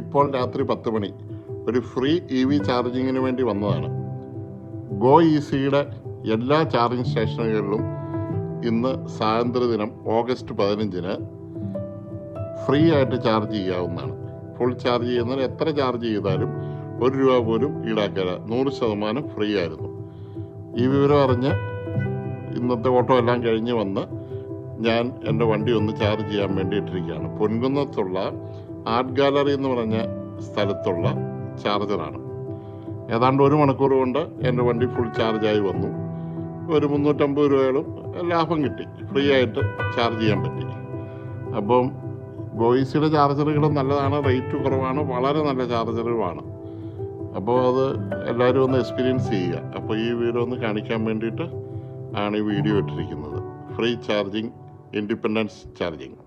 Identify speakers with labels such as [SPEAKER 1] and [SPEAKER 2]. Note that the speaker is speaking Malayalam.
[SPEAKER 1] ഇപ്പോൾ രാത്രി 10 മണി ഒരു ഫ്രീ EV ചാർജിങ്ങിന് വേണ്ടി വന്നതാണ്. ഗോ ഈസിയുടെ എല്ലാ ചാർജിങ് സ്റ്റേഷനുകളിലും ഇന്ന് സ്വാതന്ത്ര്യദിനം ഓഗസ്റ്റ് 15-ന് ഫ്രീ ആയിട്ട് ചാർജ് ചെയ്യാവുന്നതാണ്. ഫുൾ ചാർജ് ചെയ്യുന്നതിന് എത്ര ചാർജ് ചെയ്താലും ₹1 പോലും ഈടാക്കില്ല. 100% ഫ്രീ ആയിരുന്നു. ഈ വിവരം അറിഞ്ഞ് ഇന്നത്തെ ഓട്ടോ എല്ലാം കഴിഞ്ഞ് വന്ന് ഞാൻ എൻ്റെ വണ്ടി ഒന്ന് ചാർജ് ചെയ്യാൻ വേണ്ടിയിട്ടിരിക്കുകയാണ്. പൊൻകുന്നത്തുള്ള ആർട്ട് ഗാലറി എന്ന് പറഞ്ഞ സ്ഥലത്തുള്ള ചാർജറാണ്. ഏതാണ്ട് 1 മണിക്കൂർ കൊണ്ട് എൻ്റെ വണ്ടി ഫുൾ ചാർജായി വന്നു. ഒരു ₹350 ലാഭം കിട്ടി. ഫ്രീ ആയിട്ട് ചാർജ് ചെയ്യാൻ പറ്റി. അപ്പം ഗോയിസിയുടെ ചാർജറുകൾ നല്ലതാണ്, റേറ്റ് കുറവാണ്, വളരെ നല്ല ചാർജറുകളാണ്. അപ്പോൾ അത് എല്ലാവരും ഒന്ന് എക്സ്പീരിയൻസ് ചെയ്യുക. അപ്പോൾ ഈ വീഡിയോ ഒന്ന് കാണിക്കാൻ വേണ്ടിയിട്ട് ആണ് ഈ വീഡിയോ ഇട്ടിരിക്കുന്നത്. Free charging, independence charging.